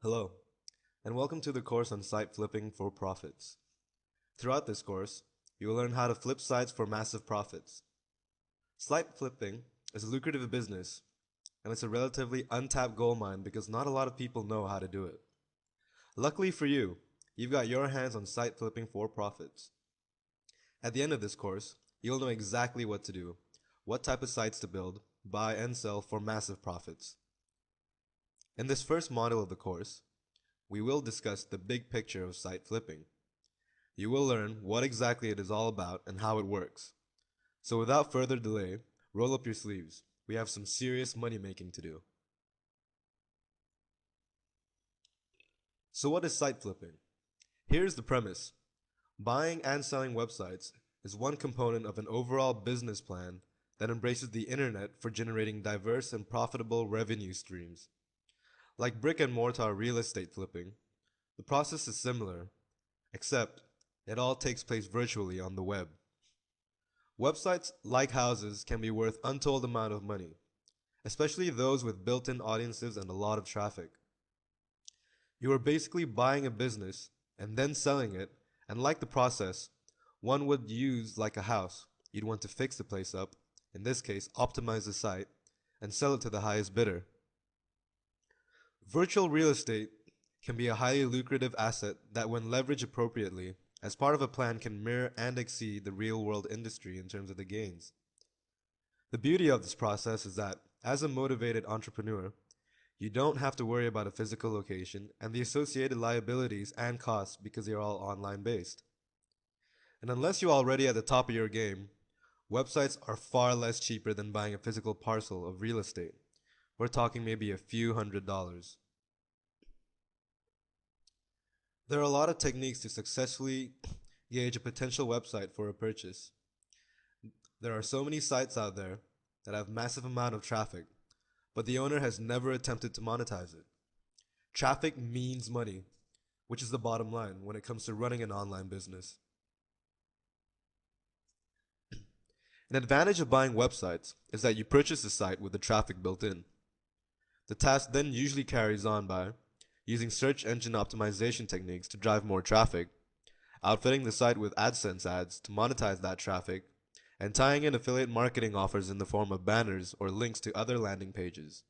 Hello, and welcome to the course on site flipping for profits. Throughout this course, you will learn how to flip sites for massive profits. Site flipping is a lucrative business, and it's a relatively untapped gold mine because not a lot of people know how to do it. Luckily for you, you've got your hands on site flipping for profits. At the end of this course, you'll know exactly what to do, what type of sites to build, buy, and sell for massive profits. In this first module of the course, we will discuss the big picture of site flipping. You will learn what exactly it is all about and how it works. So without further delay, roll up your sleeves. We have some serious money making to do. So what is site flipping? Here's the premise. Buying and selling websites is one component of an overall business plan that embraces the internet for generating diverse and profitable revenue streams. Like brick and mortar real estate flipping, the process is similar, except it all takes place virtually on the web. Websites, like houses, can be worth untold amount of money, especially those with built-in audiences and a lot of traffic. You are basically buying a business and then selling it, and like the process, one would use like a house. You'd want to fix the place up, in this case, optimize the site, and sell it to the highest bidder. Virtual real estate can be a highly lucrative asset that, when leveraged appropriately, as part of a plan, can mirror and exceed the real world industry in terms of the gains. The beauty of this process is that, as a motivated entrepreneur, you don't have to worry about a physical location and the associated liabilities and costs because they are all online based. And unless you're already at the top of your game, websites are far less cheaper than buying a physical parcel of real estate. We're talking maybe a few $100s. There are a lot of techniques to successfully gauge a potential website for a purchase. There are so many sites out there that have massive amount of traffic, but the owner has never attempted to monetize it. Traffic means money, which is the bottom line when it comes to running an online business. An advantage of buying websites is that you purchase the site with the traffic built in. The task then usually carries on by using search engine optimization techniques to drive more traffic, outfitting the site with AdSense ads to monetize that traffic, and tying in affiliate marketing offers in the form of banners or links to other landing pages.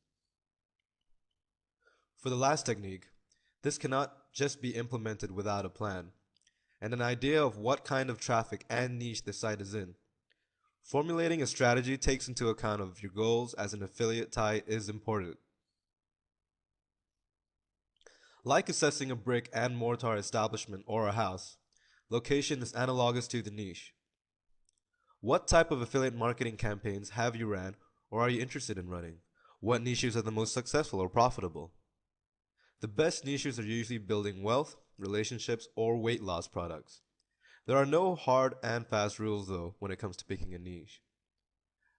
For the last technique, this cannot just be implemented without a plan, and an idea of what kind of traffic and niche the site is in. Formulating a strategy takes into account of your goals as an affiliate tie is important. Like assessing a brick and mortar establishment or a house, location is analogous to the niche. What type of affiliate marketing campaigns have you ran or are you interested in running? What niches are the most successful or profitable? The best niches are usually building wealth, relationships, or weight loss products. There are no hard and fast rules though when it comes to picking a niche.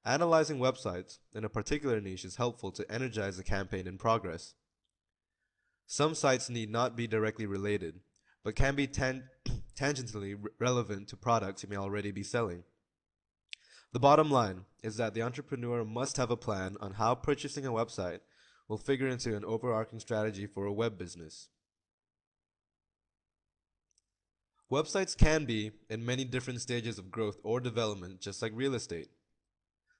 Analyzing websites in a particular niche is helpful to energize a campaign in progress. Some sites need not be directly related, but can be tangentially relevant to products you may already be selling. The bottom line is that the entrepreneur must have a plan on how purchasing a website will figure into an overarching strategy for a web business. Websites can be in many different stages of growth or development, just like real estate.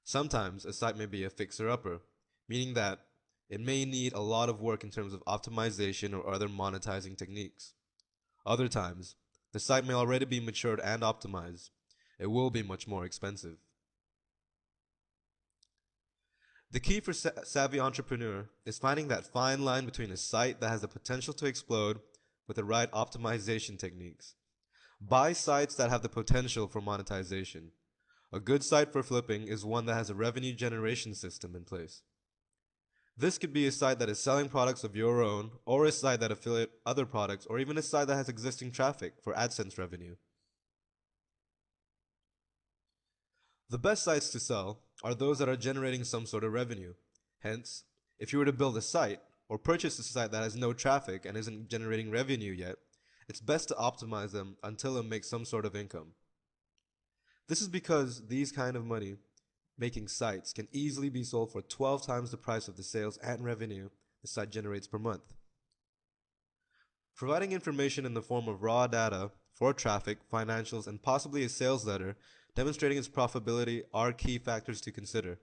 Sometimes a site may be a fixer-upper, meaning that it may need a lot of work in terms of optimization or other monetizing techniques. Other times, the site may already be matured and optimized. It will be much more expensive. The key for savvy entrepreneur is finding that fine line between a site that has the potential to explode with the right optimization techniques. Buy sites that have the potential for monetization. A good site for flipping is one that has a revenue generation system in place. This could be a site that is selling products of your own, or a site that affiliate other products, or even a site that has existing traffic for AdSense revenue. The best sites to sell are those that are generating some sort of revenue. Hence, if you were to build a site or purchase a site that has no traffic and isn't generating revenue yet, it's best to optimize them until it makes some sort of income. This is because these kind of money making sites can easily be sold for 12 times the price of the sales and revenue the site generates per month. Providing information in the form of raw data for traffic, financials, and possibly a sales letter demonstrating its profitability are key factors to consider.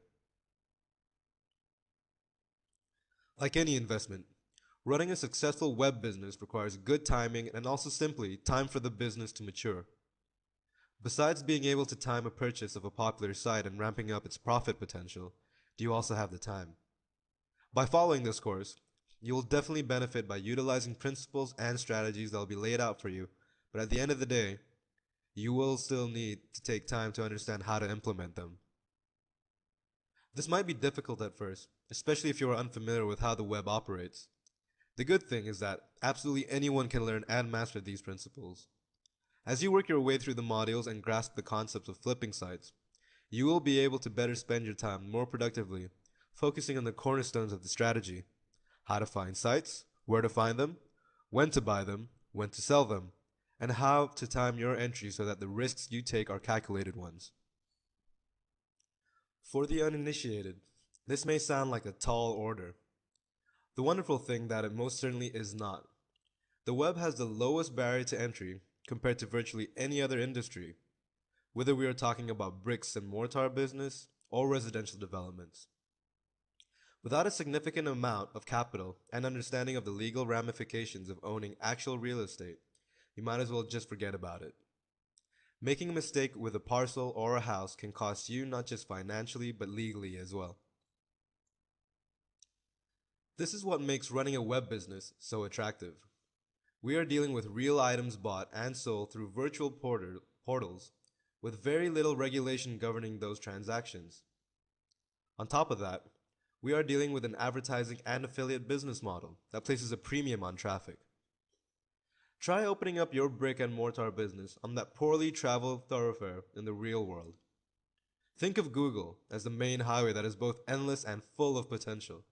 Like any investment, running a successful web business requires good timing and also simply time for the business to mature. Besides being able to time a purchase of a popular site and ramping up its profit potential, do you also have the time? By following this course, you will definitely benefit by utilizing principles and strategies that will be laid out for you, but at the end of the day, you will still need to take time to understand how to implement them. This might be difficult at first, especially if you are unfamiliar with how the web operates. The good thing is that absolutely anyone can learn and master these principles. As you work your way through the modules and grasp the concepts of flipping sites, you will be able to better spend your time more productively, focusing on the cornerstones of the strategy: how to find sites, where to find them, when to buy them, when to sell them, and how to time your entry so that the risks you take are calculated ones. For the uninitiated, this may sound like a tall order. The wonderful thing that it most certainly is not. The web has the lowest barrier to entry compared to virtually any other industry, whether we are talking about bricks and mortar business or residential developments. Without a significant amount of capital and understanding of the legal ramifications of owning actual real estate, you might as well just forget about it. Making a mistake with a parcel or a house can cost you not just financially but legally as well. This is what makes running a web business so attractive. We are dealing with real items bought and sold through virtual portals with very little regulation governing those transactions. On top of that, we are dealing with an advertising and affiliate business model that places a premium on traffic. Try opening up your brick and mortar business on that poorly traveled thoroughfare in the real world. Think of Google as the main highway that is both endless and full of potential.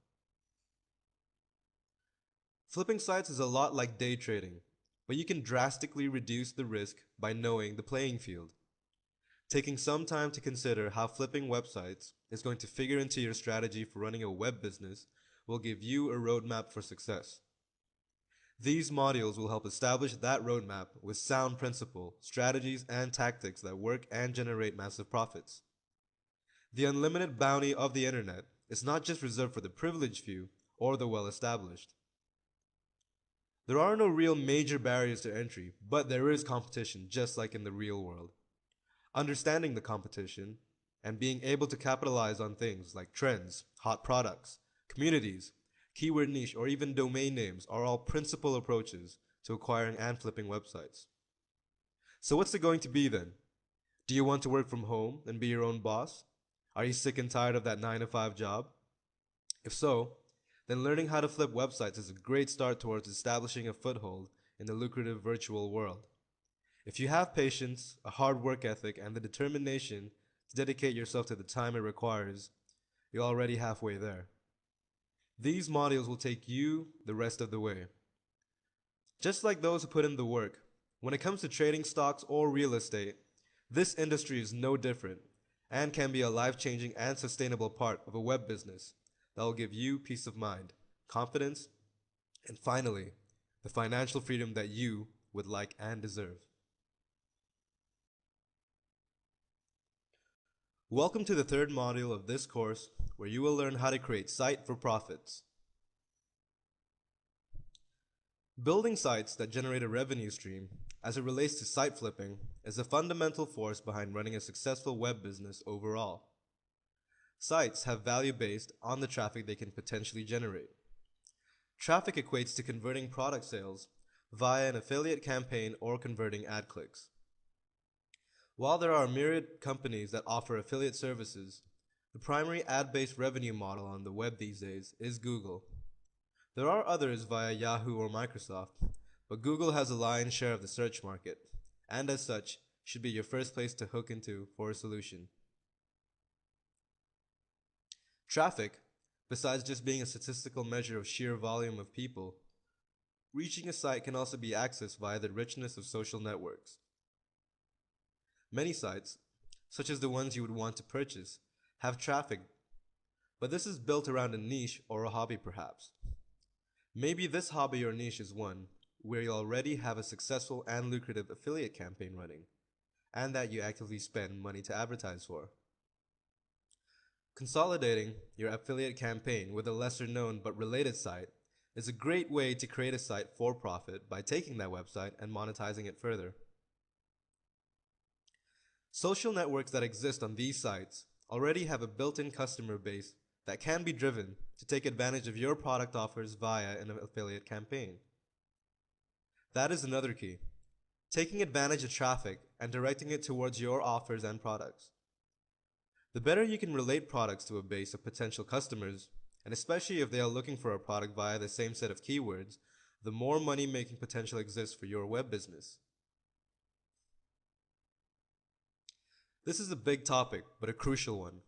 Flipping sites is a lot like day trading, but you can drastically reduce the risk by knowing the playing field. Taking some time to consider how flipping websites is going to figure into your strategy for running a web business will give you a roadmap for success. These modules will help establish that roadmap with sound principle, strategies, and tactics that work and generate massive profits. The unlimited bounty of the internet is not just reserved for the privileged few or the well established. There are no real major barriers to entry, but there is competition just like in the real world. Understanding the competition and being able to capitalize on things like trends, hot products, communities, keyword niche, or even domain names are all principal approaches to acquiring and flipping websites. So what's it going to be then? Do you want to work from home and be your own boss? Are you sick and tired of that 9 to 5 job? If so, then learning how to flip websites is a great start towards establishing a foothold in the lucrative virtual world. If you have patience, a hard work ethic, and the determination to dedicate yourself to the time it requires, you're already halfway there. These modules will take you the rest of the way. Just like those who put in the work, when it comes to trading stocks or real estate, this industry is no different and can be a life-changing and sustainable part of a web business that will give you peace of mind, confidence, and finally, the financial freedom that you would like and deserve. Welcome to the third module of this course, where you will learn how to create site for profits. Building sites that generate a revenue stream, as it relates to site flipping, is a fundamental force behind running a successful web business overall. Sites have value based on the traffic they can potentially generate. Traffic equates to converting product sales via an affiliate campaign or converting ad clicks. While there are myriad companies that offer affiliate services, the primary ad-based revenue model on the web these days is Google. There are others via Yahoo or Microsoft, but Google has a lion's share of the search market, and as such, should be your first place to hook into for a solution. Traffic, besides just being a statistical measure of sheer volume of people, reaching a site can also be accessed via the richness of social networks. Many sites, such as the ones you would want to purchase, have traffic, but this is built around a niche or a hobby perhaps. Maybe this hobby or niche is one where you already have a successful and lucrative affiliate campaign running, and that you actively spend money to advertise for. Consolidating your affiliate campaign with a lesser known but related site is a great way to create a site for profit by taking that website and monetizing it further. Social networks that exist on these sites already have a built-in customer base that can be driven to take advantage of your product offers via an affiliate campaign. That is another key, taking advantage of traffic and directing it towards your offers and products. The better you can relate products to a base of potential customers, and especially if they are looking for a product via the same set of keywords, the more money-making potential exists for your web business. This is a big topic, but a crucial one.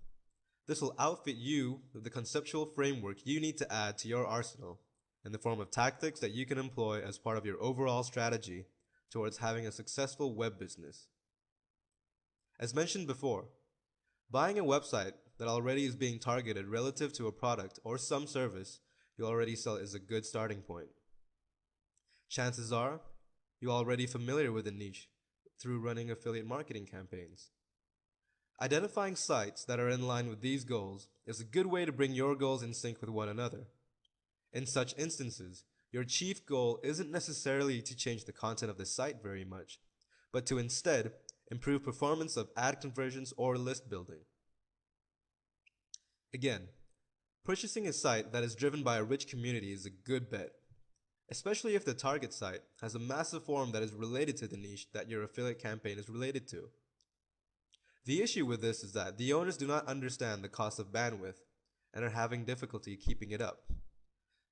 This will outfit you with the conceptual framework you need to add to your arsenal in the form of tactics that you can employ as part of your overall strategy towards having a successful web business. As mentioned before, buying a website that already is being targeted relative to a product or some service you already sell is a good starting point. Chances are, you're already familiar with the niche through running affiliate marketing campaigns. Identifying sites that are in line with these goals is a good way to bring your goals in sync with one another. In such instances, your chief goal isn't necessarily to change the content of the site very much, but to instead improve performance of ad conversions or list building. Again, purchasing a site that is driven by a rich community is a good bet, especially if the target site has a massive forum that is related to the niche that your affiliate campaign is related to. The issue with this is that the owners do not understand the cost of bandwidth and are having difficulty keeping it up.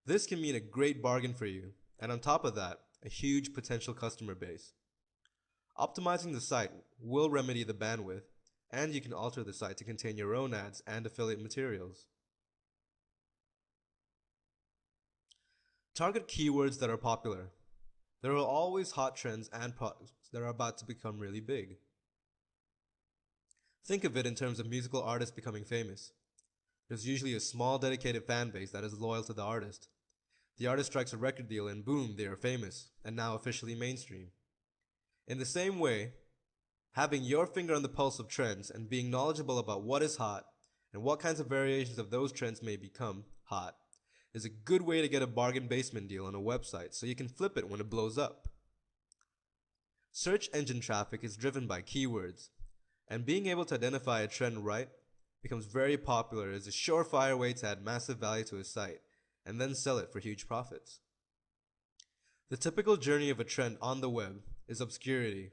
This can mean a great bargain for you, and on top of that, a huge potential customer base. Optimizing the site will remedy the bandwidth, and you can alter the site to contain your own ads and affiliate materials. Target keywords that are popular. There are always hot trends and products that are about to become really big. Think of it in terms of musical artists becoming famous. There's usually a small dedicated fan base that is loyal to the artist. The artist strikes a record deal and boom, they are famous, and now officially mainstream. In the same way, having your finger on the pulse of trends and being knowledgeable about what is hot and what kinds of variations of those trends may become hot is a good way to get a bargain basement deal on a website so you can flip it when it blows up. Search engine traffic is driven by keywords, and being able to identify a trend right becomes very popular as a surefire way to add massive value to a site and then sell it for huge profits. The typical journey of a trend on the web is obscurity,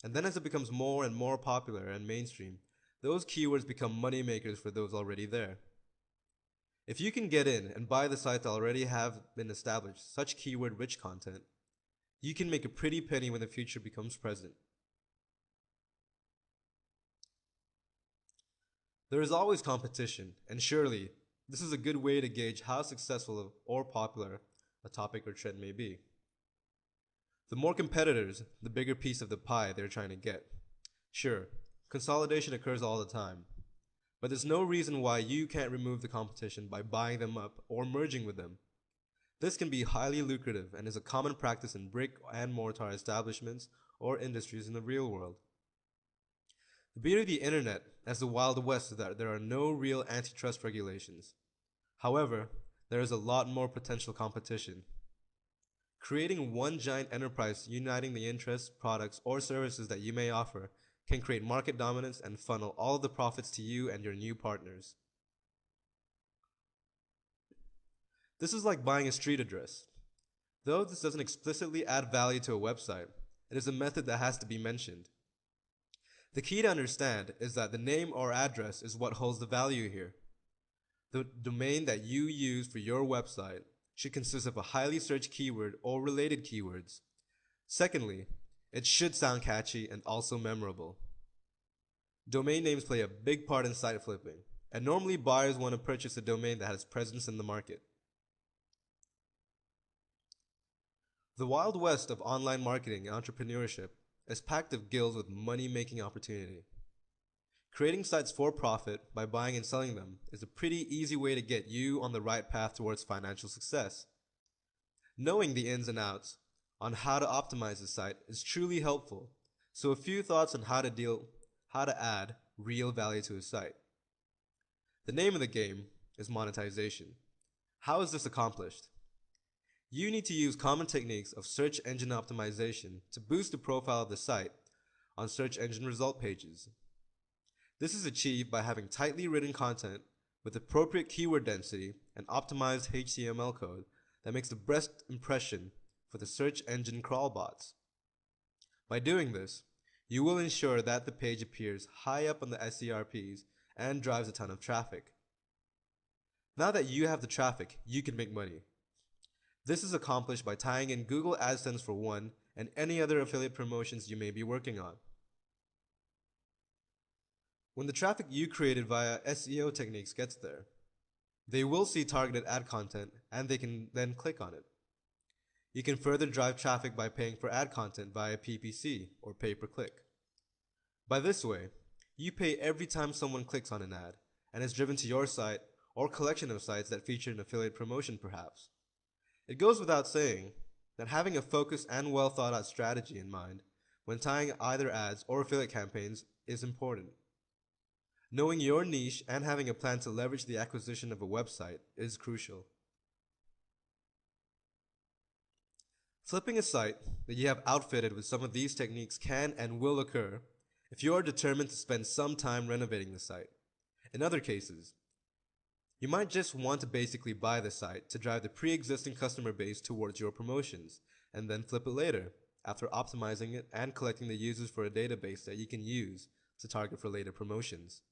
and then as it becomes more and more popular and mainstream, those keywords become money makers for those already there. If you can get in and buy the sites that already have been established such keyword rich content, you can make a pretty penny when the future becomes present. There is always competition, and surely this is a good way to gauge how successful or popular a topic or trend may be. The more competitors, the bigger piece of the pie they're trying to get. Sure, consolidation occurs all the time, but there's no reason why you can't remove the competition by buying them up or merging with them. This can be highly lucrative and is a common practice in brick and mortar establishments or industries in the real world. The beauty of the internet as the Wild West is that there are no real antitrust regulations. However, there is a lot more potential competition. Creating one giant enterprise uniting the interests, products, or services that you may offer can create market dominance and funnel all of the profits to you and your new partners. This is like buying a street address. Though this doesn't explicitly add value to a website, it is a method that has to be mentioned. The key to understand is that the name or address is what holds the value here. The domain that you use for your website should consist of a highly searched keyword or related keywords. Secondly, it should sound catchy and also memorable. Domain names play a big part in site flipping, and normally buyers want to purchase a domain that has presence in the market. The Wild West of online marketing and entrepreneurship is packed of gills with money-making opportunity. Creating sites for profit by buying and selling them is a pretty easy way to get you on the right path towards financial success. Knowing the ins and outs, on how to optimize the site is truly helpful. So a few thoughts on how to add real value to a site. The name of the game is monetization. How is this accomplished? You need to use common techniques of search engine optimization to boost the profile of the site on search engine result pages. This is achieved by having tightly written content with appropriate keyword density and optimized HTML code that makes the best impression for the search engine crawl bots. By doing this, you will ensure that the page appears high up on the SERPs and drives a ton of traffic. Now that you have the traffic, you can make money. This is accomplished by tying in Google AdSense for one and any other affiliate promotions you may be working on. When the traffic you created via SEO techniques gets there, they will see targeted ad content and they can then click on it. You can further drive traffic by paying for ad content via PPC or pay per click. By this way, you pay every time someone clicks on an ad and is driven to your site or collection of sites that feature an affiliate promotion perhaps. It goes without saying that having a focused and well thought out strategy in mind when tying either ads or affiliate campaigns is important. Knowing your niche and having a plan to leverage the acquisition of a website is crucial. Flipping a site that you have outfitted with some of these techniques can and will occur if you are determined to spend some time renovating the site. In other cases, you might just want to basically buy the site to drive the pre-existing customer base towards your promotions, and then flip it later, after optimizing it and collecting the users for a database that you can use to target for later promotions.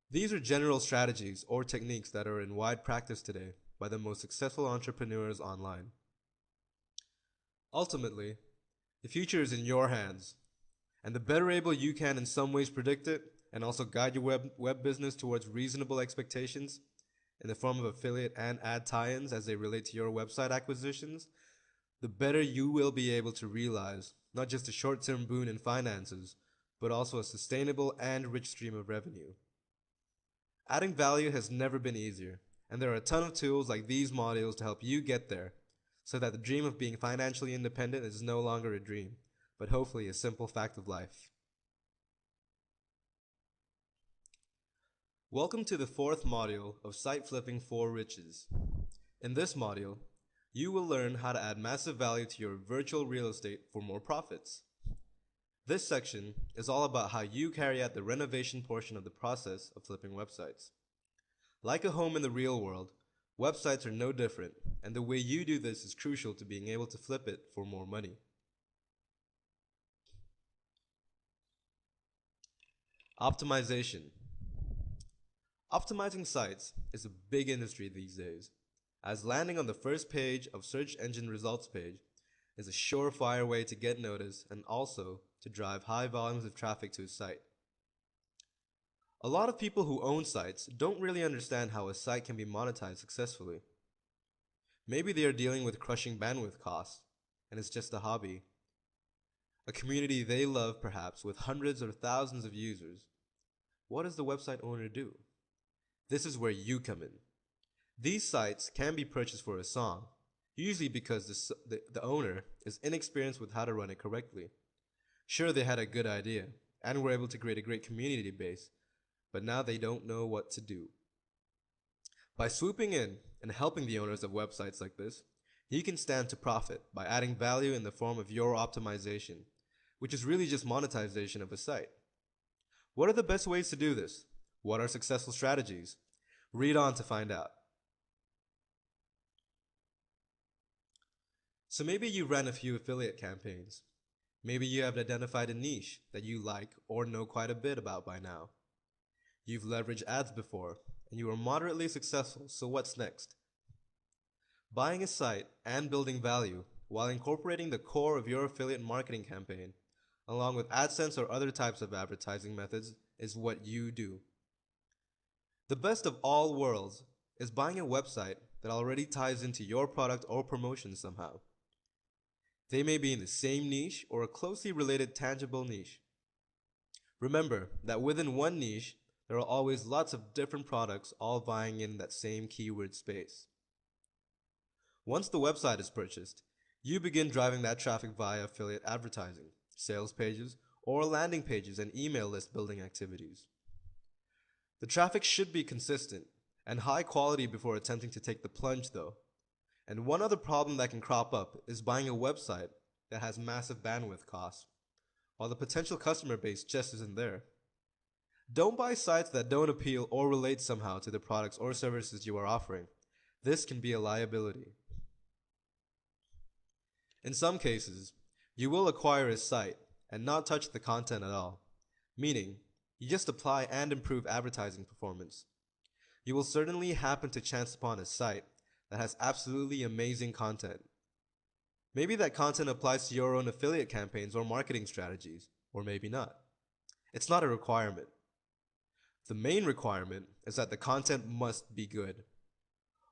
These are general strategies or techniques that are in wide practice today by the most successful entrepreneurs online. Ultimately, the future is in your hands, and the better able you can in some ways predict it and also guide your web business towards reasonable expectations in the form of affiliate and ad tie-ins as they relate to your website acquisitions, the better you will be able to realize not just a short-term boon in finances, but also a sustainable and rich stream of revenue. Adding value has never been easier, and there are a ton of tools like these modules to help you get there, so that the dream of being financially independent is no longer a dream, but hopefully a simple fact of life. Welcome to the fourth module of Site Flipping for Riches. In this module, you will learn how to add massive value to your virtual real estate for more profits. This section is all about how you carry out the renovation portion of the process of flipping websites. Like a home in the real world, websites are no different, and the way you do this is crucial to being able to flip it for more money. Optimization. Optimizing sites is a big industry these days, as landing on the first page of search engine results page is a surefire way to get noticed and also to drive high volumes of traffic to a site. A lot of people who own sites don't really understand how a site can be monetized successfully. Maybe they are dealing with crushing bandwidth costs, and it's just a hobby. A community they love perhaps with hundreds or thousands of users. What does the website owner do? This is where you come in. These sites can be purchased for a song, usually because the owner is inexperienced with how to run it correctly. Sure, they had a good idea and were able to create a great community base, but now they don't know what to do. By swooping in and helping the owners of websites like this, you can stand to profit by adding value in the form of your optimization, which is really just monetization of a site. What are the best ways to do this? What are successful strategies? Read on to find out. So maybe you ran a few affiliate campaigns. Maybe you have identified a niche that you like or know quite a bit about by now. You've leveraged ads before, and you are moderately successful, so what's next? Buying a site and building value while incorporating the core of your affiliate marketing campaign, along with AdSense or other types of advertising methods, is what you do. The best of all worlds is buying a website that already ties into your product or promotion somehow. They may be in the same niche or a closely related tangible niche. Remember that within one niche, there are always lots of different products all vying in that same keyword space. Once the website is purchased, You begin driving that traffic via affiliate advertising, sales pages, or landing pages and email list building activities. The traffic should be consistent and high quality before attempting to take the plunge, though. And one other problem that can crop up is buying a website that has massive bandwidth costs, while the potential customer base just isn't there. Don't buy sites that don't appeal or relate somehow to the products or services you are offering. This can be a liability. In some cases, you will acquire a site and not touch the content at all, meaning you just apply and improve advertising performance. You will certainly happen to chance upon a site that has absolutely amazing content. Maybe that content applies to your own affiliate campaigns or marketing strategies, or maybe not. It's not a requirement. The main requirement is that the content must be good.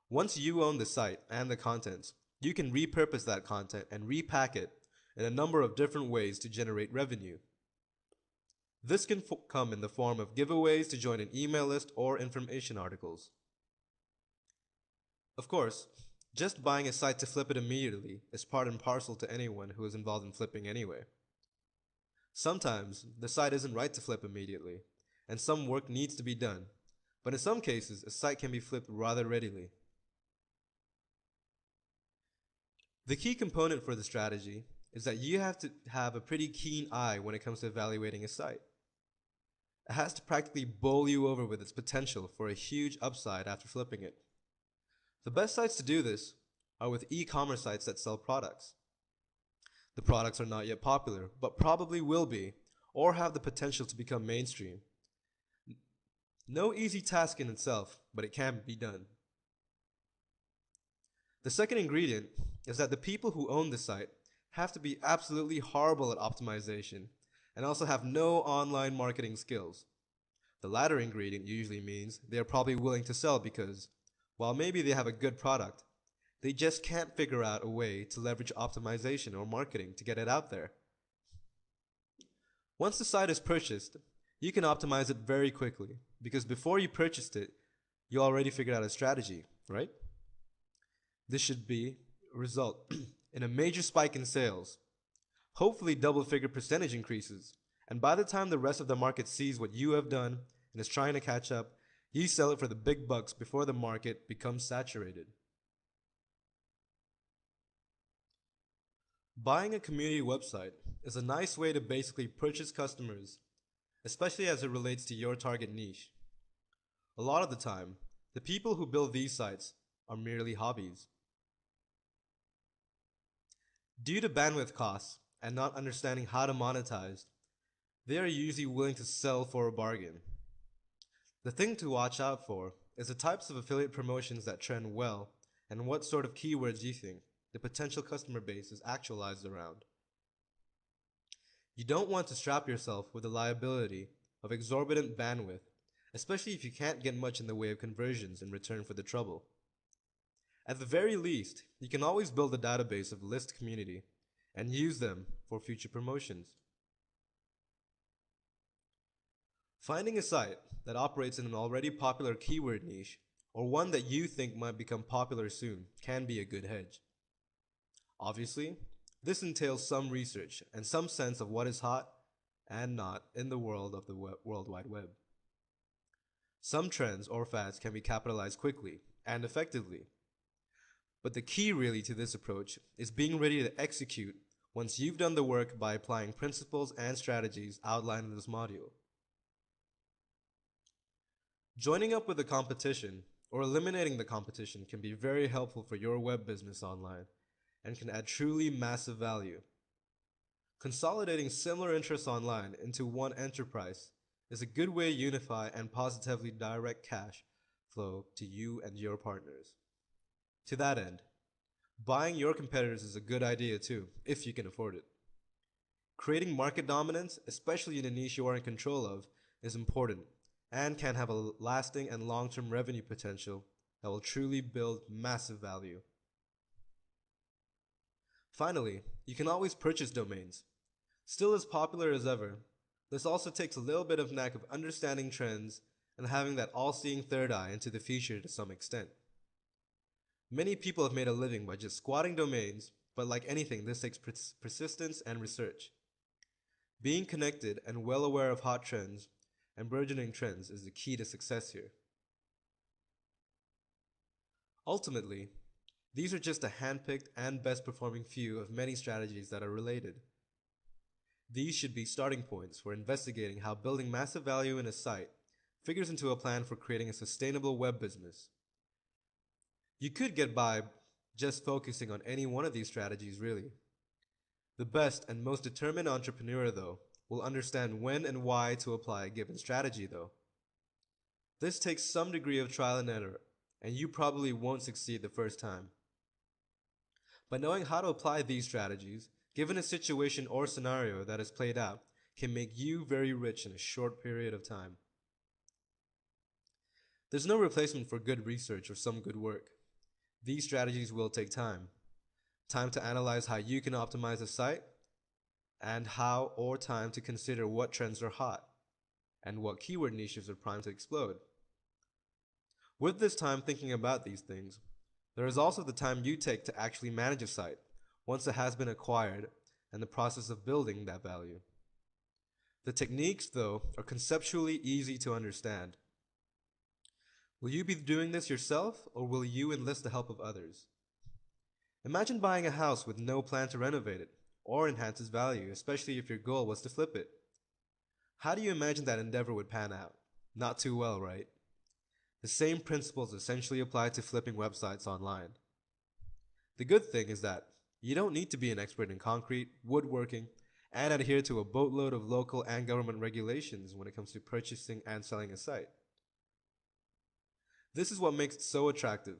Once you own the site and the contents, you can repurpose that content and repack it in a number of different ways to generate revenue. This can come in the form of giveaways to join an email list or information articles. Of course, just buying a site to flip it immediately is part and parcel to anyone who is involved in flipping anyway. Sometimes, the site isn't right to flip immediately, and some work needs to be done, but in some cases, a site can be flipped rather readily. The key component for the strategy is that you have to have a pretty keen eye when it comes to evaluating a site. It has to practically bowl you over with its potential for a huge upside after flipping it. The best sites to do this are with e-commerce sites that sell products. The products are not yet popular, but probably will be, or have the potential to become mainstream. No easy task in itself, but it can be done. The second ingredient is that the people who own the site have to be absolutely horrible at optimization and also have no online marketing skills. The latter ingredient usually means they are probably willing to sell because, while maybe they have a good product, they just can't figure out a way to leverage optimization or marketing to get it out there. Once the site is purchased, you can optimize it very quickly because before you purchased it, you already figured out a strategy, right? This should result in a major spike in sales, hopefully double-figure percentage increases, and by the time the rest of the market sees what you have done and is trying to catch up, you sell it for the big bucks before the market becomes saturated. Buying a community website is a nice way to basically purchase customers, especially as it relates to your target niche. A lot of the time, the people who build these sites are merely hobbies. Due to bandwidth costs and not understanding how to monetize, they are usually willing to sell for a bargain. The thing to watch out for is the types of affiliate promotions that trend well and what sort of keywords you think the potential customer base is actualized around. You don't want to strap yourself with the liability of exorbitant bandwidth, especially if you can't get much in the way of conversions in return for the trouble. At the very least, you can always build a database of list community and use them for future promotions. Finding a site that operates in an already popular keyword niche or one that you think might become popular soon can be a good hedge. Obviously, this entails some research and some sense of what is hot and not in the world of the World Wide Web. Some trends or fads can be capitalized quickly and effectively, but the key really to this approach is being ready to execute once you've done the work by applying principles and strategies outlined in this module. Joining up with the competition or eliminating the competition can be very helpful for your web business online and can add truly massive value. Consolidating similar interests online into one enterprise is a good way to unify and positively direct cash flow to you and your partners. To that end, buying your competitors is a good idea too, if you can afford it. Creating market dominance, especially in a niche you are in control of, is important and can have a lasting and long-term revenue potential that will truly build massive value. Finally, you can always purchase domains. Still as popular as ever, this also takes a little bit of knack of understanding trends and having that all-seeing third eye into the future to some extent. Many people have made a living by just squatting domains, But like anything, this takes persistence and research. Being connected and well aware of hot trends and burgeoning trends is the key to success here. Ultimately, these are just a handpicked and best performing few of many strategies that are related. These should be starting points for investigating how building massive value in a site figures into a plan for creating a sustainable web business. You could get by just focusing on any one of these strategies, really. The best and most determined entrepreneur, though, will understand when and why to apply a given strategy, though. This takes some degree of trial and error, and you probably won't succeed the first time. But knowing how to apply these strategies, given a situation or scenario that is played out, can make you very rich in a short period of time. There's no replacement for good research or some good work. These strategies will take time. Time to analyze how you can optimize a site, and how or time to consider what trends are hot, and what keyword niches are primed to explode. With this time thinking about these things, there is also the time you take to actually manage a site once it has been acquired and the process of building that value. The techniques, though, are conceptually easy to understand. Will you be doing this yourself, or will you enlist the help of others? Imagine buying a house with no plan to renovate it or enhance its value, especially if your goal was to flip it. How do you imagine that endeavor would pan out? Not too well, right? The same principles essentially apply to flipping websites online. The good thing is that you don't need to be an expert in concrete, woodworking, and adhere to a boatload of local and government regulations when it comes to purchasing and selling a site. This is what makes it so attractive,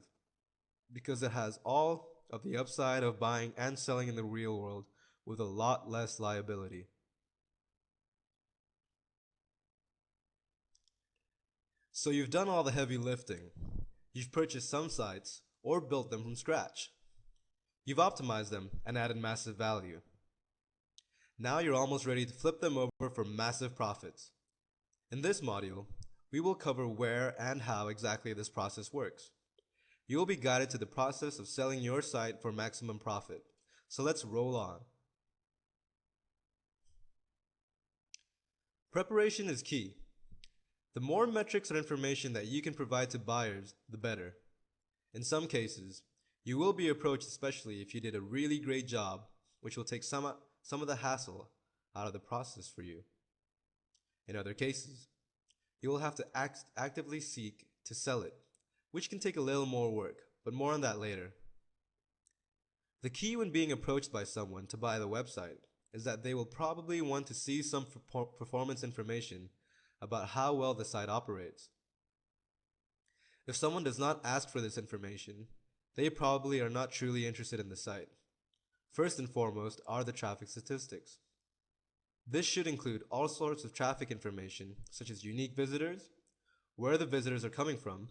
because it has all of the upside of buying and selling in the real world with a lot less liability. So you've done all the heavy lifting. You've purchased some sites or built them from scratch. You've optimized them and added massive value. Now you're almost ready to flip them over for massive profits. In this module, we will cover where and how exactly this process works. You will be guided to the process of selling your site for maximum profit. So let's roll on. Preparation is key. The more metrics and information that you can provide to buyers, the better. In some cases, you will be approached, especially if you did a really great job, which will take some of the hassle out of the process for you. In other cases, you will have to actively seek to sell it, which can take a little more work, but more on that later. The key when being approached by someone to buy the website is that they will probably want to see some performance information about how well the site operates. If someone does not ask for this information, they probably are not truly interested in the site. First and foremost are the traffic statistics. This should include all sorts of traffic information, such as unique visitors, where the visitors are coming from,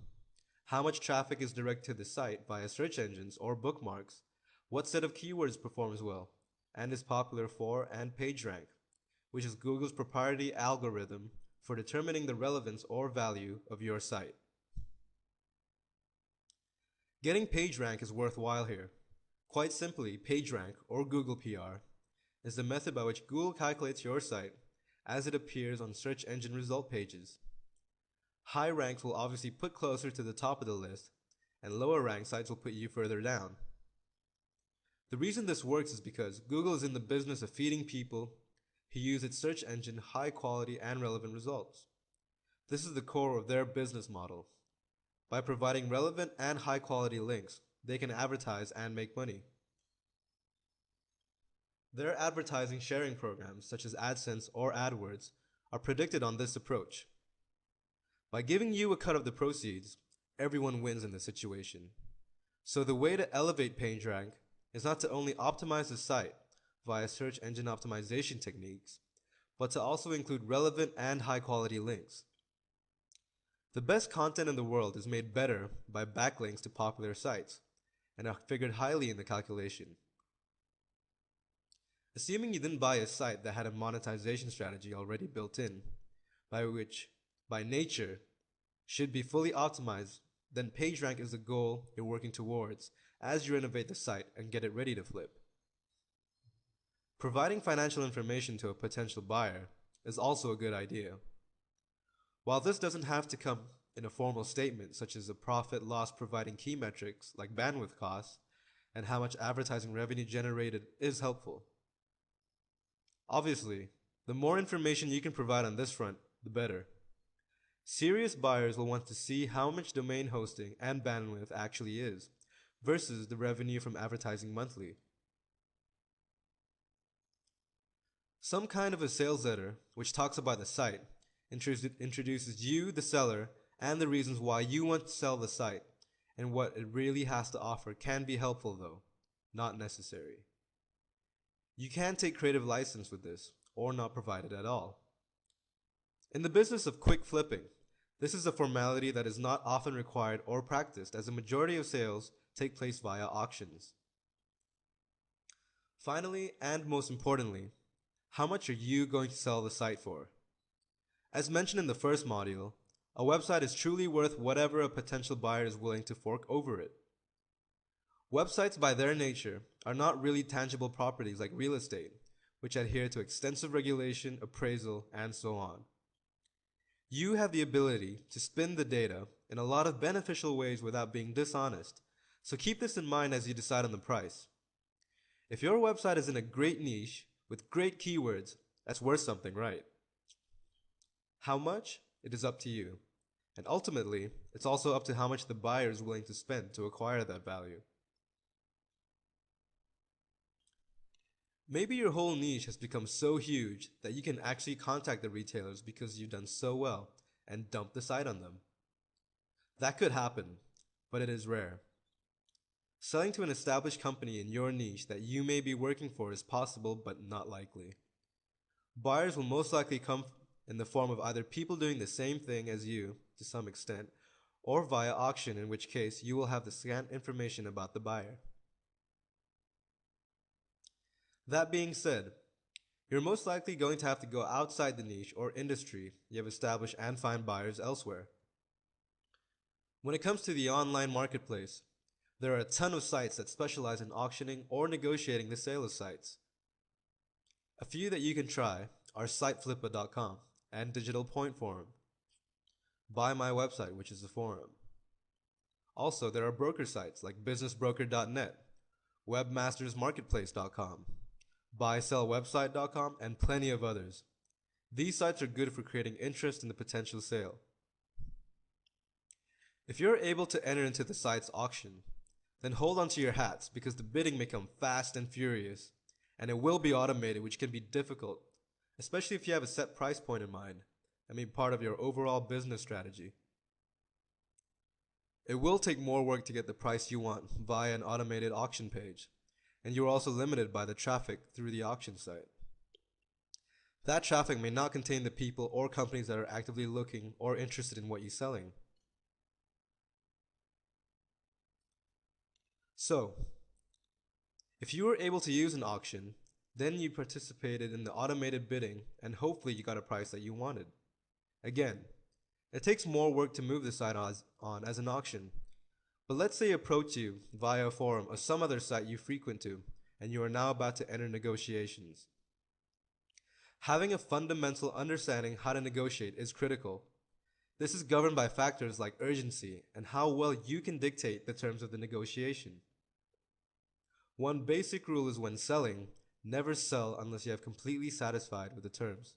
how much traffic is directed to the site via search engines or bookmarks, what set of keywords performs well and is popular for, and PageRank, which is Google's proprietary algorithm for determining the relevance or value of your site. Getting PageRank is worthwhile here. Quite simply, PageRank, or Google PR, is the method by which Google calculates your site as it appears on search engine result pages. High ranks will obviously put closer to the top of the list, and lower ranked sites will put you further down. The reason this works is because Google is in the business of feeding people who use its search engine high quality and relevant results. This is the core of their business model. By providing relevant and high quality links, they can advertise and make money. Their advertising sharing programs, such as AdSense or AdWords, are predicted on this approach. By giving you a cut of the proceeds, everyone wins in this situation. So the way to elevate PageRank is not to only optimize the site via search engine optimization techniques, but to also include relevant and high quality links. The best content in the world is made better by backlinks to popular sites, and are figured highly in the calculation. Assuming you didn't buy a site that had a monetization strategy already built in, which, by nature, should be fully optimized, then PageRank is the goal you're working towards as you renovate the site and get it ready to flip. Providing financial information to a potential buyer is also a good idea. While this doesn't have to come in a formal statement, such as a profit loss providing key metrics like bandwidth costs and how much advertising revenue generated is helpful. Obviously, the more information you can provide on this front, the better. Serious buyers will want to see how much domain hosting and bandwidth actually is, versus the revenue from advertising monthly. Some kind of a sales letter, which talks about the site, introduces you, the seller, and the reasons why you want to sell the site, and what it really has to offer can be helpful though, not necessary. You can take creative license with this, or not provide it at all. In the business of quick flipping, this is a formality that is not often required or practiced, as a majority of sales take place via auctions. Finally, and most importantly, how much are you going to sell the site for? As mentioned in the first module, a website is truly worth whatever a potential buyer is willing to fork over it. Websites by their nature are not really tangible properties like real estate, which adhere to extensive regulation, appraisal, and so on. You have the ability to spin the data in a lot of beneficial ways without being dishonest, so keep this in mind as you decide on the price. If your website is in a great niche with great keywords, that's worth something, right? How much? It is up to you. And ultimately, it's also up to how much the buyer is willing to spend to acquire that value. Maybe your whole niche has become so huge that you can actually contact the retailers because you've done so well and dump the site on them. That could happen, but it is rare. Selling to an established company in your niche that you may be working for is possible but not likely. Buyers will most likely come in the form of either people doing the same thing as you to some extent, or via auction, in which case you will have the scant information about the buyer. That being said, you're most likely going to have to go outside the niche or industry you have established and find buyers elsewhere. When it comes to the online marketplace, there are a ton of sites that specialize in auctioning or negotiating the sale of sites. A few that you can try are siteflipper.com and Digital Point Forum. Buy My Website, which is a forum. Also, there are broker sites like businessbroker.net, webmastersmarketplace.com, buysellwebsite.com, and plenty of others. These sites are good for creating interest in the potential sale. If you're able to enter into the site's auction, then hold on to your hats because the bidding may come fast and furious, and it will be automated, which can be difficult, especially if you have a set price point in mind, part of your overall business strategy. It will take more work to get the price you want via an automated auction page, and you're also limited by the traffic through the auction site. That traffic may not contain the people or companies that are actively looking or interested in what you're selling. So, if you were able to use an auction, then you participated in the automated bidding and hopefully you got a price that you wanted. Again, it takes more work to move the site on as an auction, but let's say I approach you via a forum or some other site you frequent to, and you are now about to enter negotiations. Having a fundamental understanding how to negotiate is critical. This is governed by factors like urgency and how well you can dictate the terms of the negotiation. One basic rule is when selling, never sell unless you have completely satisfied with the terms.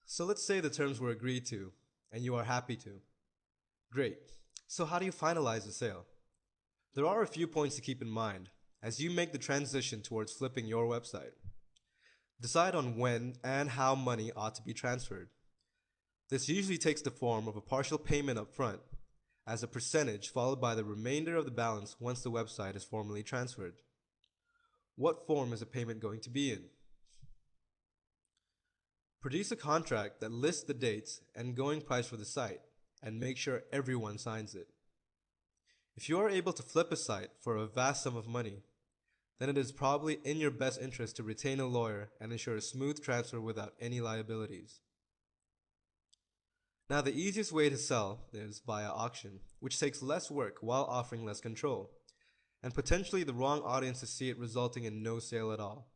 So let's say the terms were agreed to, and you are happy to. Great. So how do you finalize the sale? There are a few points to keep in mind as you make the transition towards flipping your website. Decide on when and how money ought to be transferred. This usually takes the form of a partial payment up front, as a percentage followed by the remainder of the balance once the website is formally transferred. What form is the payment going to be in? Produce a contract that lists the dates and going price for the site, and make sure everyone signs it. If you are able to flip a site for a vast sum of money, then it is probably in your best interest to retain a lawyer and ensure a smooth transfer without any liabilities. Now, the easiest way to sell is via auction, which takes less work while offering less control, and potentially the wrong audience to see it, resulting in no sale at all.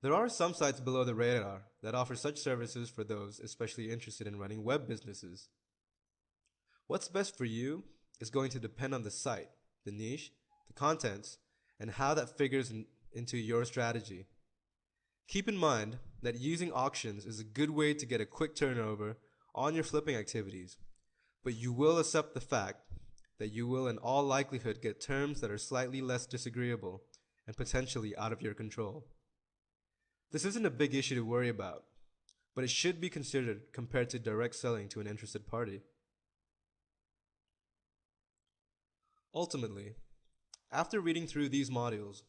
There are some sites below the radar that offer such services for those especially interested in running web businesses. What's best for you is going to depend on the site, the niche, the contents, and how that figures into your strategy. Keep in mind that using auctions is a good way to get a quick turnover on your flipping activities, but you will accept the fact that you will in all likelihood get terms that are slightly less disagreeable and potentially out of your control. This isn't a big issue to worry about, but it should be considered compared to direct selling to an interested party. Ultimately, after reading through these modules,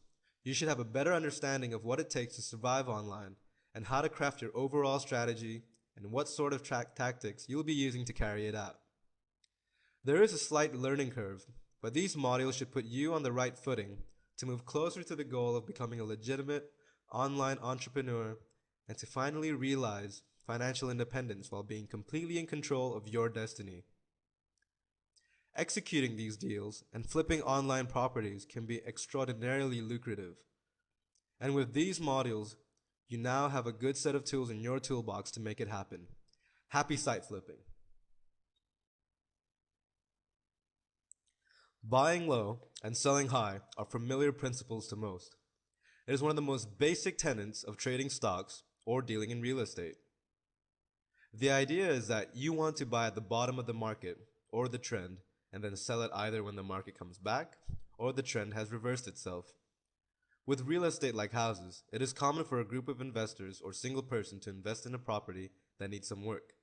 you should have a better understanding of what it takes to survive online and how to craft your overall strategy and what sort of tactics you'll be using to carry it out. There is a slight learning curve, but these modules should put you on the right footing to move closer to the goal of becoming a legitimate online entrepreneur and to finally realize financial independence while being completely in control of your destiny. Executing these deals and flipping online properties can be extraordinarily lucrative. And with these modules, you now have a good set of tools in your toolbox to make it happen. Happy site flipping. Buying low and selling high are familiar principles to most. It is one of the most basic tenets of trading stocks or dealing in real estate. The idea is that you want to buy at the bottom of the market or the trend and then sell it either when the market comes back or the trend has reversed itself. With real estate like houses, it is common for a group of investors or single person to invest in a property that needs some work.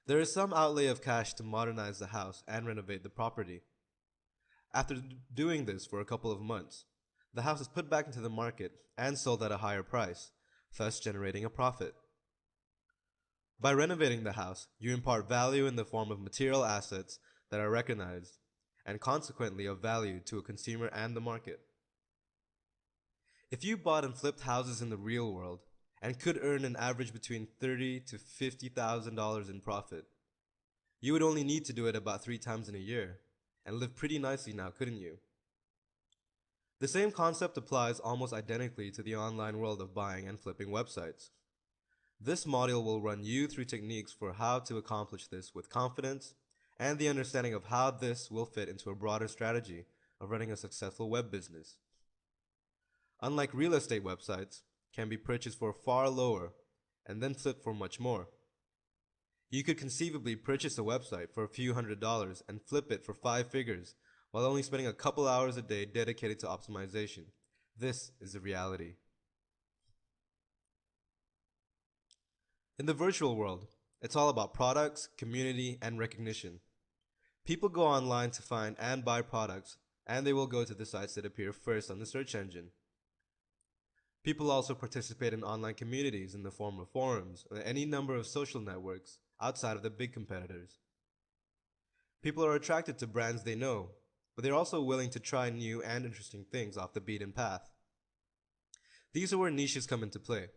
There is some outlay of cash to modernize the house and renovate the property. After doing this for a couple of months, the house is put back into the market and sold at a higher price, thus generating a profit. By renovating the house, you impart value in the form of material assets that are recognized and consequently of value to a consumer and the market. If you bought and flipped houses in the real world and could earn an average between $30,000 to $50,000 in profit, you would only need to do it about 3 times in a year and live pretty nicely now, couldn't you? The same concept applies almost identically to the online world of buying and flipping websites. This module will run you through techniques for how to accomplish this with confidence and the understanding of how this will fit into a broader strategy of running a successful web business. Unlike real estate websites, can be purchased for far lower and then flipped for much more. You could conceivably purchase a website for a few $100s and flip it for 5 figures while only spending a couple hours a day dedicated to optimization. This is the reality. In the virtual world, it's all about products, community, and recognition. People go online to find and buy products, and they will go to the sites that appear first on the search engine. People also participate in online communities in the form of forums or any number of social networks outside of the big competitors. People are attracted to brands they know, but they're also willing to try new and interesting things off the beaten path. These are where niches come into play.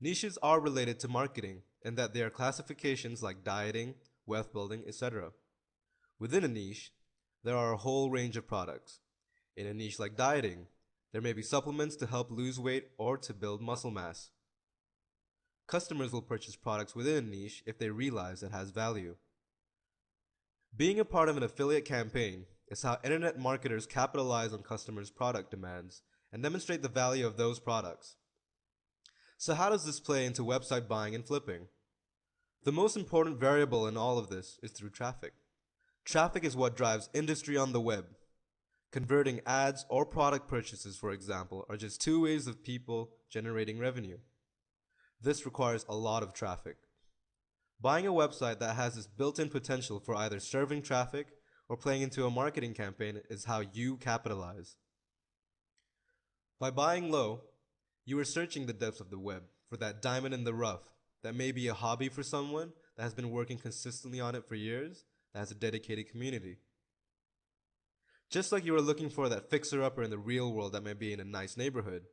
Niches are related to marketing in that they are classifications like dieting, wealth building, etc. Within a niche, there are a whole range of products. In a niche like dieting, there may be supplements to help lose weight or to build muscle mass. Customers will purchase products within a niche if they realize it has value. Being a part of an affiliate campaign is how internet marketers capitalize on customers' product demands and demonstrate the value of those products. So how does this play into website buying and flipping? The most important variable in all of this is through traffic. Traffic is what drives industry on the web. Converting ads or product purchases, for example, are just 2 ways of people generating revenue. This requires a lot of traffic. Buying a website that has this built-in potential for either serving traffic or playing into a marketing campaign is how you capitalize. By buying low, you are searching the depths of the web for that diamond in the rough that may be a hobby for someone that has been working consistently on it for years, that has a dedicated community. Just like you are looking for that fixer-upper in the real world that may be in a nice neighborhood.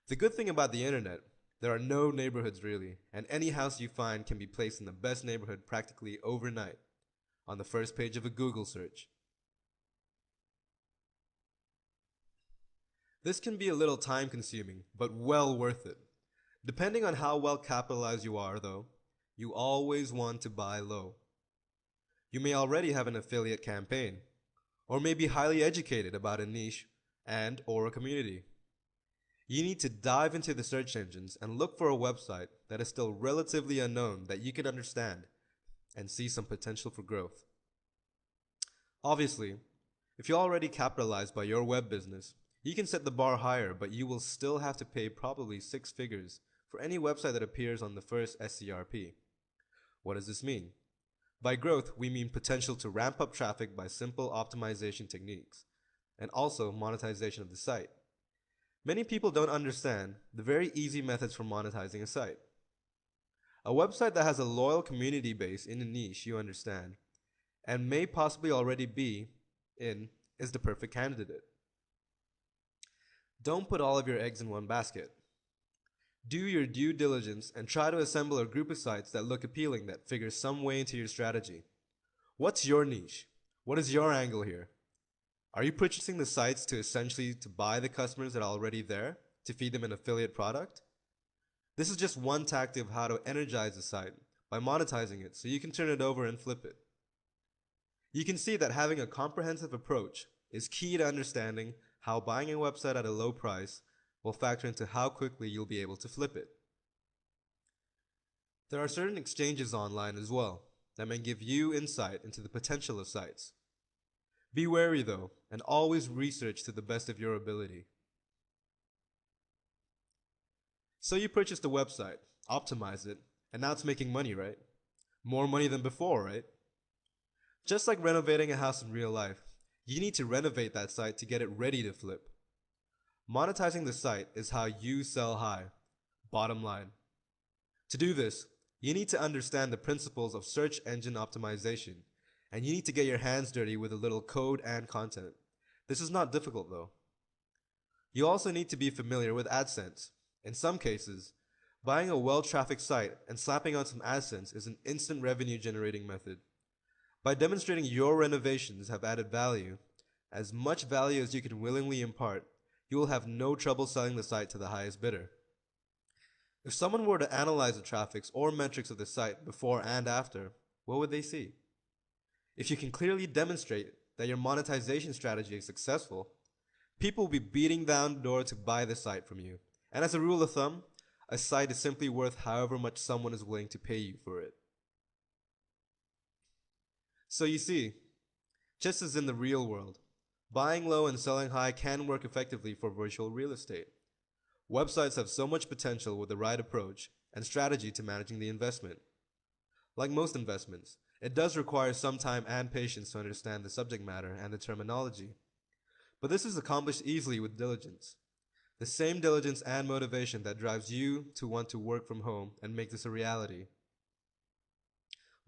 The good thing about the internet, there are no neighborhoods really, and any house you find can be placed in the best neighborhood practically overnight, on the first page of a Google search. This can be a little time consuming, but well worth it. Depending on how well capitalized you are, though, you always want to buy low. You may already have an affiliate campaign, or may be highly educated about a niche and or a community. You need to dive into the search engines and look for a website that is still relatively unknown that you can understand and see some potential for growth. Obviously, if you're already capitalized by your web business, you can set the bar higher, but you will still have to pay probably six figures for any website that appears on the first SCRP. What does this mean? By growth, we mean potential to ramp up traffic by simple optimization techniques, and also monetization of the site. Many people don't understand the very easy methods for monetizing a site. A website that has a loyal community base in a niche you understand, and may possibly already be in, is the perfect candidate. Don't put all of your eggs in one basket. Do your due diligence and try to assemble a group of sites that look appealing that figure some way into your strategy. What's your niche? What is your angle here? Are you purchasing the sites to essentially to buy the customers that are already there to feed them an affiliate product? This is just one tactic of how to energize a site by monetizing it so you can turn it over and flip it. You can see that having a comprehensive approach is key to understanding how buying a website at a low price will factor into how quickly you'll be able to flip it. There are certain exchanges online as well that may give you insight into the potential of sites. Be wary though, and always research to the best of your ability. So you purchased a website, optimized it, and now it's making money, right? More money than before, right? Just like renovating a house in real life, you need to renovate that site to get it ready to flip. Monetizing the site is how you sell high, bottom line. To do this, you need to understand the principles of search engine optimization, and you need to get your hands dirty with a little code and content. This is not difficult though. You also need to be familiar with AdSense. In some cases, buying a well-trafficked site and slapping on some AdSense is an instant revenue generating method. By demonstrating your renovations have added value, as much value as you can willingly impart, you will have no trouble selling the site to the highest bidder. If someone were to analyze the traffics or metrics of the site before and after, what would they see? If you can clearly demonstrate that your monetization strategy is successful, people will be beating down the door to buy the site from you. And as a rule of thumb, a site is simply worth however much someone is willing to pay you for it. So you see, just as in the real world, buying low and selling high can work effectively for virtual real estate. Websites have so much potential with the right approach and strategy to managing the investment. Like most investments, it does require some time and patience to understand the subject matter and the terminology. But this is accomplished easily with diligence. The same diligence and motivation that drives you to want to work from home and make this a reality.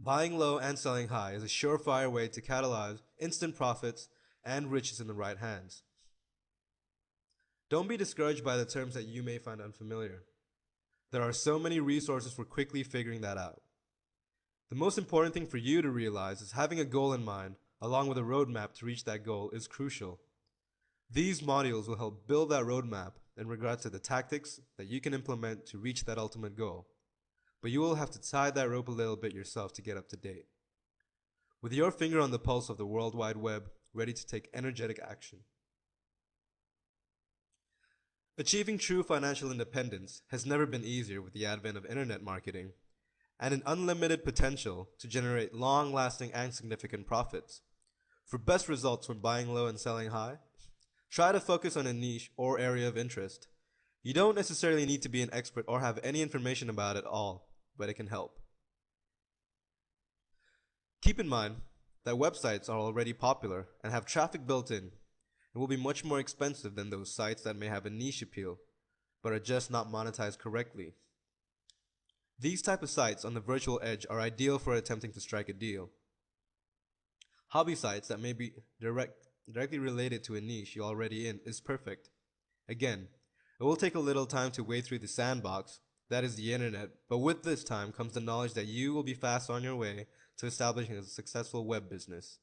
Buying low and selling high is a surefire way to catalyze instant profits and riches in the right hands. Don't be discouraged by the terms that you may find unfamiliar. There are so many resources for quickly figuring that out. The most important thing for you to realize is having a goal in mind, along with a roadmap to reach that goal, is crucial. These modules will help build that roadmap in regards to the tactics that you can implement to reach that ultimate goal. But you will have to tie that rope a little bit yourself to get up to date. With your finger on the pulse of the World Wide Web, ready to take energetic action. Achieving true financial independence has never been easier with the advent of internet marketing and an unlimited potential to generate long-lasting and significant profits. For best results when buying low and selling high, try to focus on a niche or area of interest. You don't necessarily need to be an expert or have any information about it all, but it can help. Keep in mind that websites are already popular and have traffic built in and will be much more expensive than those sites that may have a niche appeal, but are just not monetized correctly. These type of sites on the virtual edge are ideal for attempting to strike a deal. Hobby sites that may be directly related to a niche you're already in is perfect. Again, it will take a little time to wade through the sandbox, that is the internet, but with this time comes the knowledge that you will be fast on your way to establishing a successful web business.